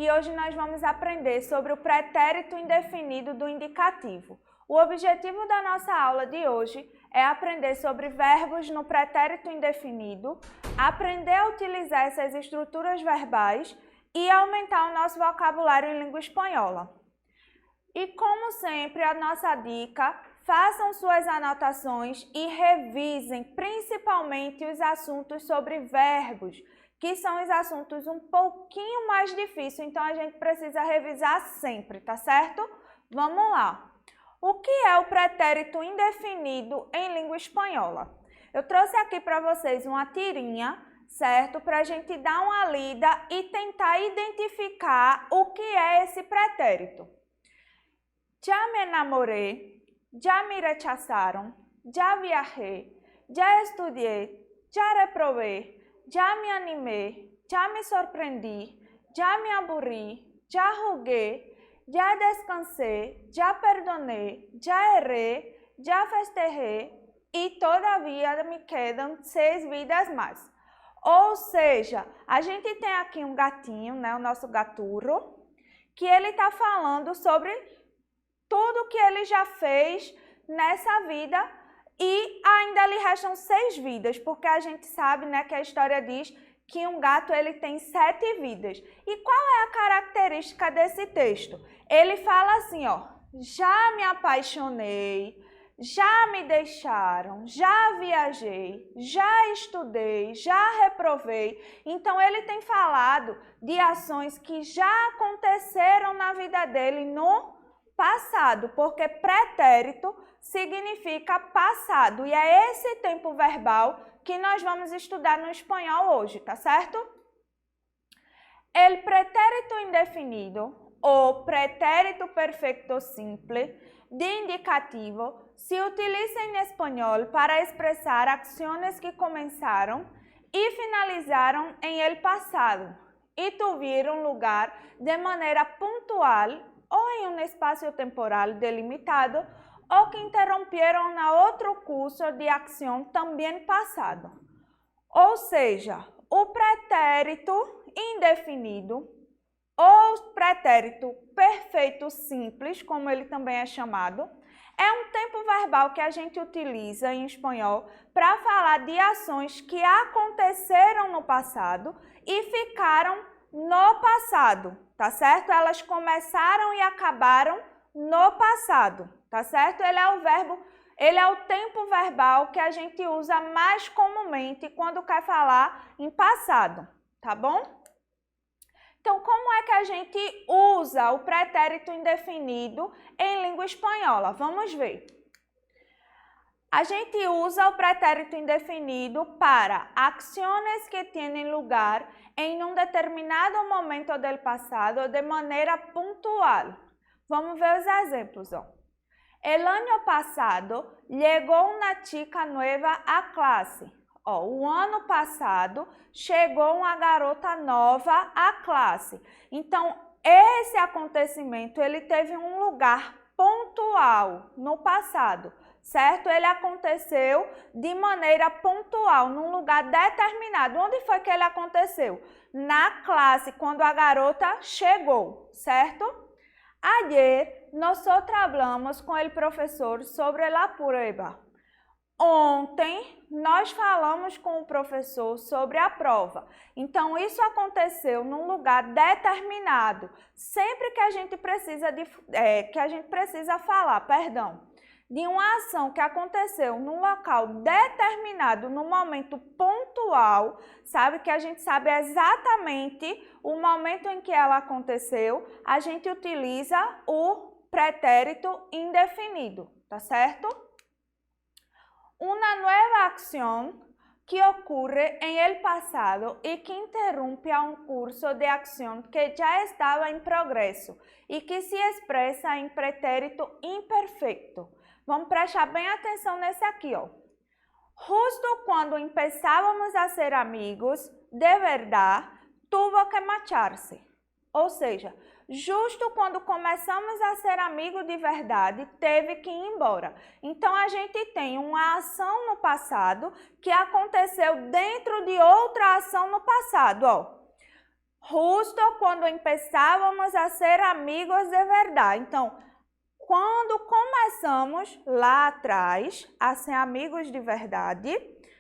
e hoje nós vamos aprender sobre o pretérito indefinido do indicativo. O objetivo da nossa aula de hoje é aprender sobre verbos no pretérito indefinido, aprender a utilizar essas estruturas verbais e aumentar o nosso vocabulário em língua espanhola. E como sempre, a nossa dica, façam suas anotações e revisem principalmente os assuntos sobre verbos, que são os assuntos um pouquinho mais difíceis, então a gente precisa revisar sempre, tá certo? Vamos lá! O que é o pretérito indefinido em língua espanhola? Eu trouxe aqui para vocês uma tirinha, certo? Para a gente dar uma lida e tentar identificar o que é esse pretérito. Já me enamoré, já me rechazaram, já viajé, já estudei, já reprobé, já me animé, já me surpreendi, já me aburri, já jugué, já descansé, já perdoné, já erré, já festejé e todavia me quedam 6 vidas mais. Ou seja, a gente tem aqui um gatinho, né, o nosso gaturro, que ele está falando sobre tudo que ele já fez nessa vida e ainda lhe restam 6 vidas, porque a gente sabe, né, que a história diz que um gato ele tem 7 vidas. E qual é a característica desse texto? Ele fala assim, ó, já me apaixonei, já me deixaram, já viajei, já estudei, já reprovei. Então ele tem falado de ações que já aconteceram na vida dele no passado, porque pretérito significa passado e é esse tempo verbal que nós vamos estudar no espanhol hoje, tá certo? El pretérito indefinido o pretérito perfecto simple de indicativo se utiliza en español para expresar acciones que comenzaron y finalizaron en el pasado y tuvieron lugar de manera puntual ou em um espaço temporal delimitado, ou que interromperam na outro curso de ação também passado. Ou seja, o pretérito indefinido ou pretérito perfeito simples, como ele também é chamado, é um tempo verbal que a gente utiliza em espanhol para falar de ações que aconteceram no passado e ficaram no passado, tá certo? Elas começaram e acabaram no passado, tá certo? Ele é o tempo verbal que a gente usa mais comumente quando quer falar em passado, tá bom? Então, como é que a gente usa o pretérito indefinido em língua espanhola? Vamos ver. A gente usa o pretérito indefinido para ações que têm lugar em um determinado momento do passado de maneira pontual. Vamos ver os exemplos. Ó. El año passado chegou uma chica nueva à classe. Ó, o ano passado chegou uma garota nova à classe. Então, esse acontecimento ele teve um lugar pontual no passado. Certo? Ele aconteceu de maneira pontual, num lugar determinado. Onde foi que ele aconteceu? Na classe, quando a garota chegou, certo? Ayer, nós hablamos com o professor sobre a prueba. Ontem, nós falamos com o professor sobre a prova. Então, isso aconteceu num lugar determinado. Sempre que a gente precisa falar, de uma ação que aconteceu num local determinado, num momento pontual, sabe? Que a gente sabe exatamente o momento em que ela aconteceu, a gente utiliza o pretérito indefinido, tá certo? Uma nova ação que ocorre em el passado e que interrompe a um curso de ação que já estava em progresso e que se expressa em pretérito imperfeito. Vamos prestar bem atenção nesse aqui, ó. Justo quando empezávamos a ser amigos, de verdade, tuvo que marcharse. Ou seja, justo quando começamos a ser amigos de verdade, teve que ir embora. Então, a gente tem uma ação no passado que aconteceu dentro de outra ação no passado, ó. justo quando começávamos a ser amigos de verdade. Então, quando começamos lá atrás a ser amigos de verdade,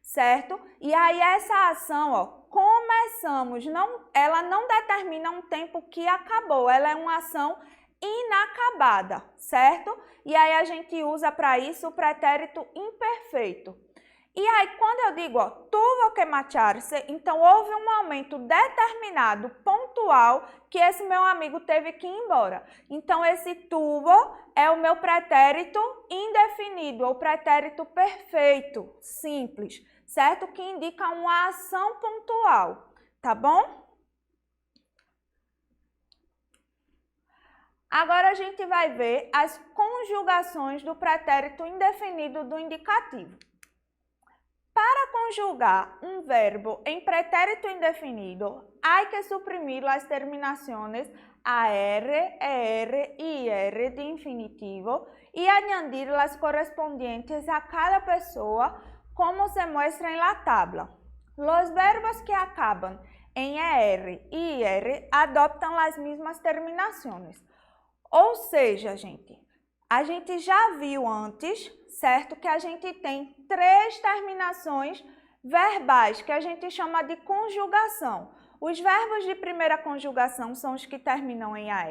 certo? E aí essa ação, ó, começamos, ela não determina um tempo que acabou, ela é uma ação inacabada, certo? E aí a gente usa para isso o pretérito imperfeito. E aí, quando eu digo, ó, tuvo que marcharse, então houve um momento determinado, pontual, que esse meu amigo teve que ir embora. Então, esse tuvo é o meu pretérito indefinido, ou pretérito perfeito, simples, certo? Que indica uma ação pontual, tá bom? Agora a gente vai ver as conjugações do pretérito indefinido do indicativo. Para conjugar um verbo em pretérito indefinido, há que suprimir as terminações AR, ER y IR de infinitivo y añadir las correspondientes a cada pessoa, como se muestra en la tabla. Los verbos que acaban en ER y IR adoptam as mesmas terminações. Ou seja, a gente já viu antes, certo? Que a gente tem 3 terminações verbais, que a gente chama de conjugação. Os verbos de primeira conjugação são os que terminam em AR,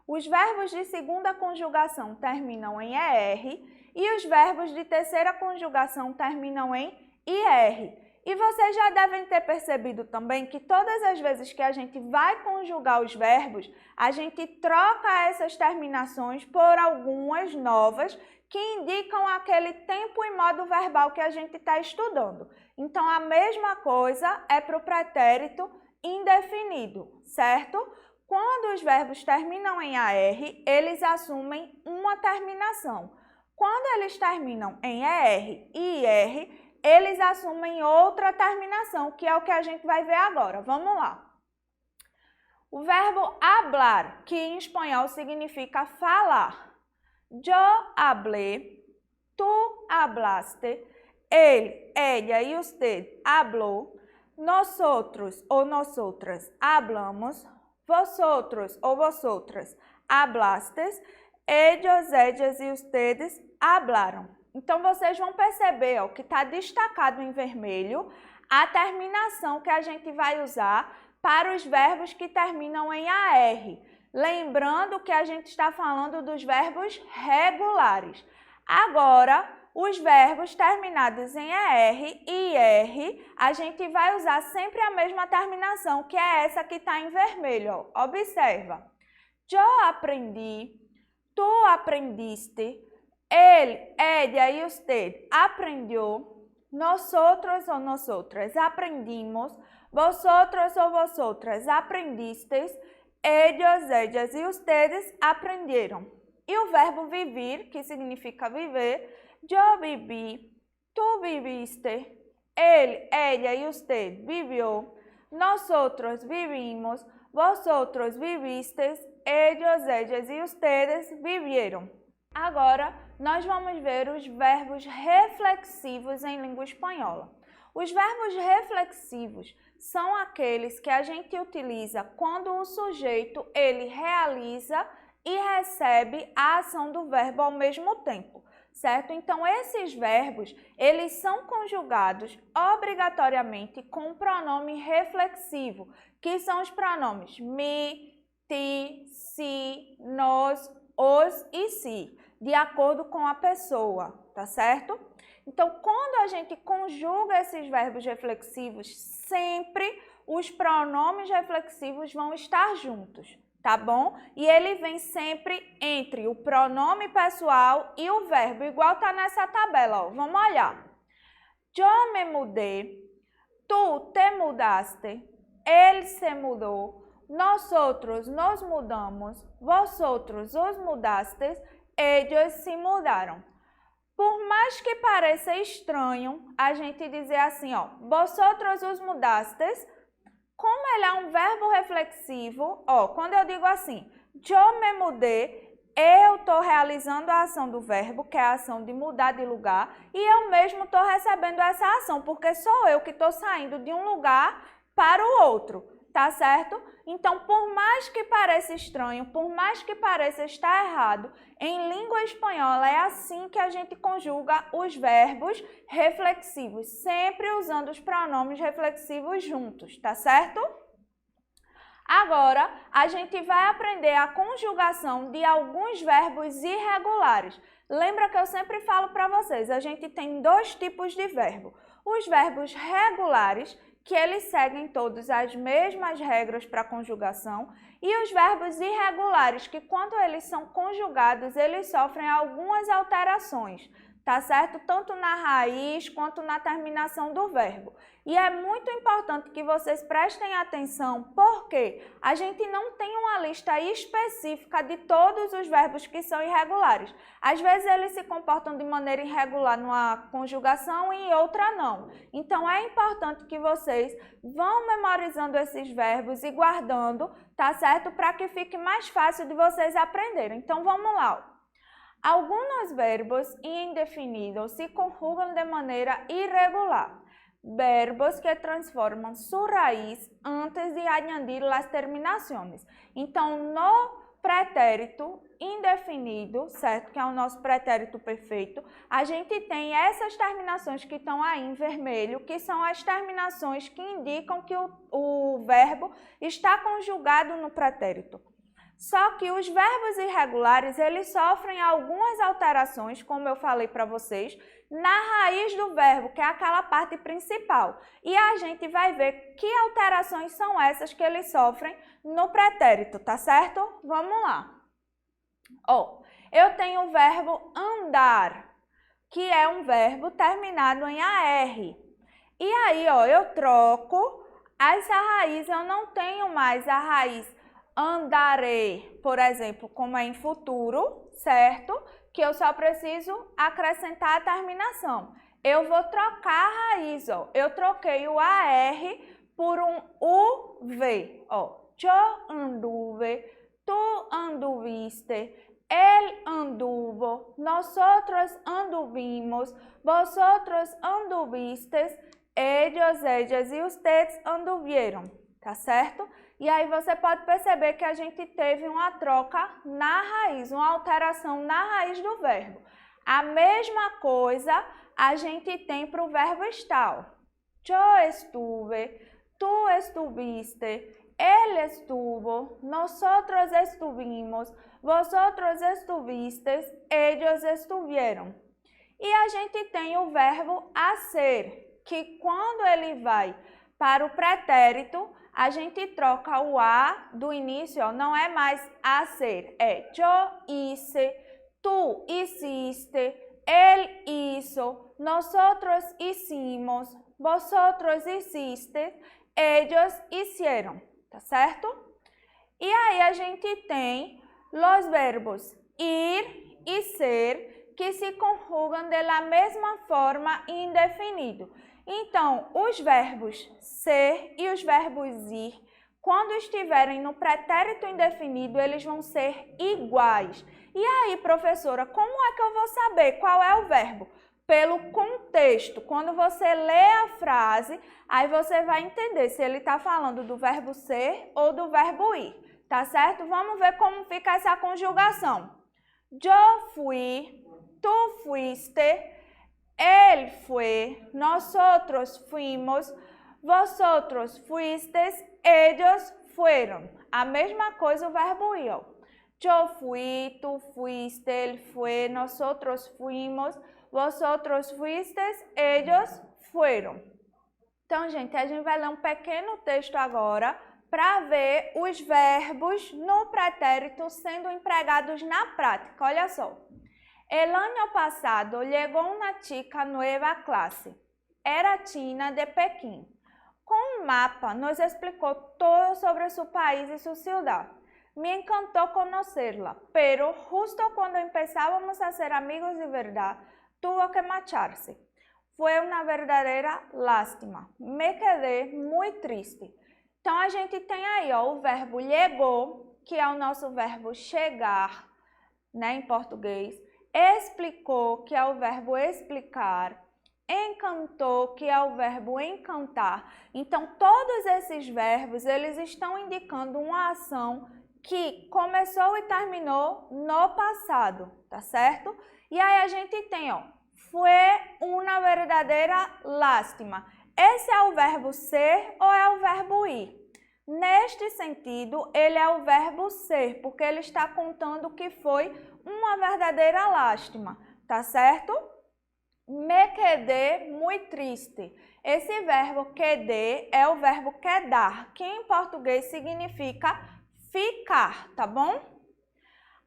os verbos de segunda conjugação terminam em ER e os verbos de terceira conjugação terminam em IR. E vocês já devem ter percebido também que todas as vezes que a gente vai conjugar os verbos, a gente troca essas terminações por algumas novas que indicam aquele tempo e modo verbal que a gente está estudando. Então, a mesma coisa é para o pretérito indefinido, certo? Quando os verbos terminam em AR, eles assumem uma terminação. Quando eles terminam em ER e IR, eles assumem outra terminação, que é o que a gente vai ver agora. Vamos lá. O verbo hablar, que em espanhol significa falar. Yo hablé, tú hablaste, él, ella y usted habló, nosotros o nosotras hablamos, vosotros o vosotras hablastes, ellos, ellas y ustedes hablaron. Então, vocês vão perceber ó, que está destacado em vermelho a terminação que a gente vai usar para os verbos que terminam em AR. Lembrando que a gente está falando dos verbos regulares. Agora, os verbos terminados em ER e IR, a gente vai usar sempre a mesma terminação, que é essa que está em vermelho. Ó. Observa. Eu aprendi, tu aprendiste, ele, ella y usted aprendió, nosotros o nosotras aprendimos, vosotros o vosotras aprendisteis, ellos, ellas y ustedes aprendieron. E o verbo vivir, que significa viver, yo viví, tú viviste, él, ella y usted vivió, nosotros vivimos, vosotros vivisteis, ellos, ellas y ustedes vivieron. Agora, nós vamos ver os verbos reflexivos em língua espanhola. Os verbos reflexivos são aqueles que a gente utiliza quando o sujeito ele realiza e recebe a ação do verbo ao mesmo tempo, certo? Então, esses verbos, eles são conjugados obrigatoriamente com o pronome reflexivo, que são os pronomes me, ti, si, nos, os e si, de acordo com a pessoa, tá certo? Então, quando a gente conjuga esses verbos reflexivos, sempre os pronomes reflexivos vão estar juntos, tá bom? E ele vem sempre entre o pronome pessoal e o verbo, igual tá nessa tabela, ó. Vamos olhar. Eu me mudei, tu te mudaste, ele se mudou, nosotros nos mudamos, vosotros os mudastes, ellos se mudaram. Por mais que pareça estranho a gente dizer assim, ó, vosotros os mudastes, como ele é um verbo reflexivo, ó, quando eu digo assim, eu me mudei, eu estou realizando a ação do verbo, que é a ação de mudar de lugar, e eu mesmo estou recebendo essa ação, porque sou eu que estou saindo de um lugar para o outro. tá certo? Então, por mais que pareça estranho, por mais que pareça estar errado, em língua espanhola é assim que a gente conjuga os verbos reflexivos, sempre usando os pronomes reflexivos juntos, tá certo? Agora, a gente vai aprender a conjugação de alguns verbos irregulares. Lembra que eu sempre falo para vocês, a gente tem dois tipos de verbo. Os verbos regulares, que eles seguem todos as mesmas regras para conjugação, e os verbos irregulares, que quando eles são conjugados, eles sofrem algumas alterações, tá certo? Tanto na raiz quanto na terminação do verbo. E é muito importante que vocês prestem atenção, porque a gente não tem uma lista específica de todos os verbos que são irregulares. Às vezes eles se comportam de maneira irregular numa conjugação e em outra não. Então é importante que vocês vão memorizando esses verbos e guardando, tá certo? Para que fique mais fácil de vocês aprenderem. Então vamos lá. Alguns verbos indefinidos se conjugam de maneira irregular. Verbos que transformam su raíz antes de añadir las terminaciones. Então, no pretérito indefinido, certo? Que é o nosso pretérito perfeito, a gente tem essas terminações que estão aí em vermelho, que são as terminações que indicam que o verbo está conjugado no pretérito. Só que os verbos irregulares, eles sofrem algumas alterações, como eu falei para vocês, na raiz do verbo, que é aquela parte principal. E a gente vai ver que alterações são essas que eles sofrem no pretérito, tá certo? Vamos lá. Ó, eu tenho o verbo andar, que é um verbo terminado em AR. E aí, ó, eu troco essa raiz, eu não tenho mais a raiz andarei, por exemplo, como é em futuro, certo? Que eu só preciso acrescentar a terminação. Eu vou trocar a raiz, ó. Eu troquei o AR por um UV, ó. Yo anduve, tu anduviste, él anduvo, nosotros anduvimos, vosotros anduvistes, ellos, ellas e ustedes anduvieron, tá certo? E aí você pode perceber que a gente teve uma troca na raiz, uma alteração na raiz do verbo. A mesma coisa a gente tem para o verbo estar. Yo estuve, tu estuviste, él estuvo, nosotros estuvimos, vosotros estuvistes, ellos estuvieron. E a gente tem o verbo a ser, que quando ele vai para o pretérito, a gente troca o A do início, ó, não é mais a ser, é yo hice, tu hiciste, él hizo, nosotros hicimos, vosotros hiciste, ellos hicieron, tá certo? E aí a gente tem os verbos ir e ser, que se conjugam da mesma forma indefinido. Então, os verbos ser e os verbos ir, quando estiverem no pretérito indefinido, eles vão ser iguais. E aí, professora, como é que eu vou saber qual é o verbo? Pelo contexto. Quando você lê a frase, aí você vai entender se ele está falando do verbo ser ou do verbo ir, tá certo? Vamos ver como fica essa conjugação. Yo fui, tu fuiste, él fue, nosotros fuimos, vosotros fuistes, ellos fueron. A mesma coisa o verbo ir. Yo fui, tu fuiste, él fue, nosotros fuimos, vosotros fuistes, ellos fueron. Então, gente, a gente vai ler um pequeno texto agora para ver os verbos no pretérito sendo empregados na prática. Olha só. El año pasado llegó una chica nueva a clase. Era Tina de Pekín. Con un mapa nos explicó todo sobre su país y su ciudad. Me encantó conocerla, pero justo cuando empezábamos a ser amigos de verdad, tuvo que marcharse. Fue una verdadera lástima. Me quedé muy triste. Então, a gente tem aí ó, o verbo llegou, que é o nosso verbo chegar, né, em português. Explicou, que é o verbo explicar. encantou, que é o verbo encantar. Então, todos esses verbos, eles estão indicando uma ação que começou e terminou no passado, tá certo? E aí a gente tem, ó, fue una verdadeira lástima. Esse é o verbo ser ou é o verbo ir? Neste sentido, ele é o verbo ser, porque ele está contando que foi uma verdadeira lástima, tá certo? Me quedé muy triste. Esse verbo quedé é o verbo quedar, que em português significa ficar, tá bom?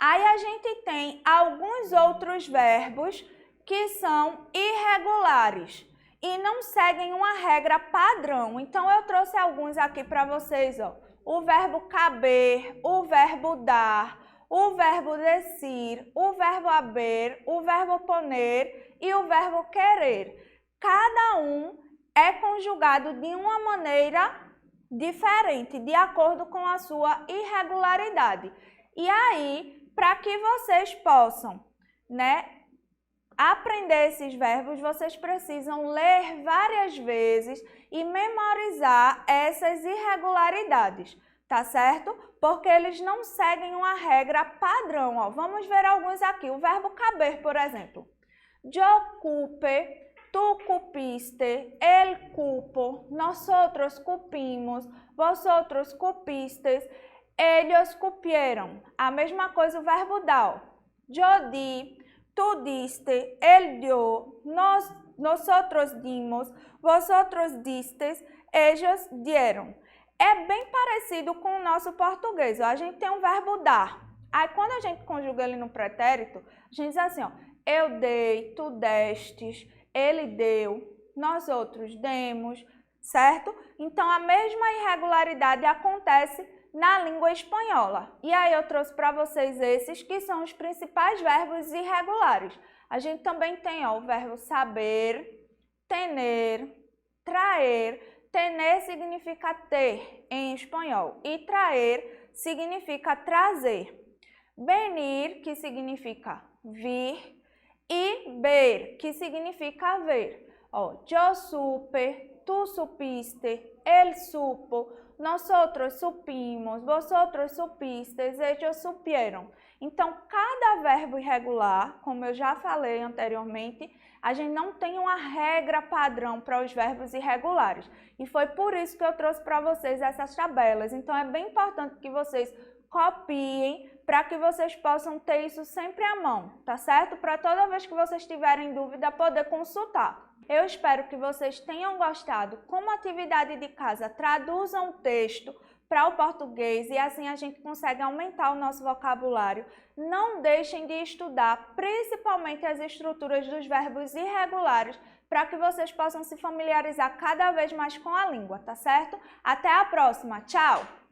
Aí a gente tem alguns outros verbos que são irregulares e não seguem uma regra padrão. Então, eu trouxe alguns aqui para vocês, ó. O verbo caber, o verbo dar, o verbo decir, o verbo haber, o verbo poner e o verbo querer. Cada um é conjugado de uma maneira diferente, de acordo com a sua irregularidade. E aí, para que vocês possam, aprender esses verbos, vocês precisam ler várias vezes e memorizar essas irregularidades, tá certo? Porque eles não seguem uma regra padrão, ó. Vamos ver alguns aqui. O verbo caber, por exemplo. Yo cupe, tú cupiste, él cupo, nosotros cupimos, vosotros cupistes, ellos cupieron. A mesma coisa o verbo dar. Yo di, tú diste, él dio, nosotros dimos, vosotros distes, ellos dieron. É bem parecido com o nosso português. A gente tem um verbo dar. Aí quando a gente conjuga ele no pretérito, a gente diz assim, ó, eu dei, tu destes, ele deu, nós outros demos, certo? Então a mesma irregularidade acontece na língua espanhola. E aí eu trouxe para vocês esses que são os principais verbos irregulares. A gente também tem, ó, o verbo saber, tener, traer. Tener significa ter em espanhol e traer significa trazer. Venir, que significa vir, e ver, que significa ver. Ó, yo supe, tú supiste, él supo, nosotros supimos, vosotros supistes, ellos supieron. Então, cada verbo irregular, como eu já falei anteriormente, a gente não tem uma regra padrão para os verbos irregulares. E foi por isso que eu trouxe para vocês essas tabelas. Então, é bem importante que vocês copiem para que vocês possam ter isso sempre à mão, tá certo? Para toda vez que vocês tiverem dúvida, poder consultar. Eu espero que vocês tenham gostado. Como atividade de casa, traduzam o texto para o português e assim a gente consegue aumentar o nosso vocabulário. Não deixem de estudar, principalmente as estruturas dos verbos irregulares, para que vocês possam se familiarizar cada vez mais com a língua, tá certo? Até a próxima, tchau!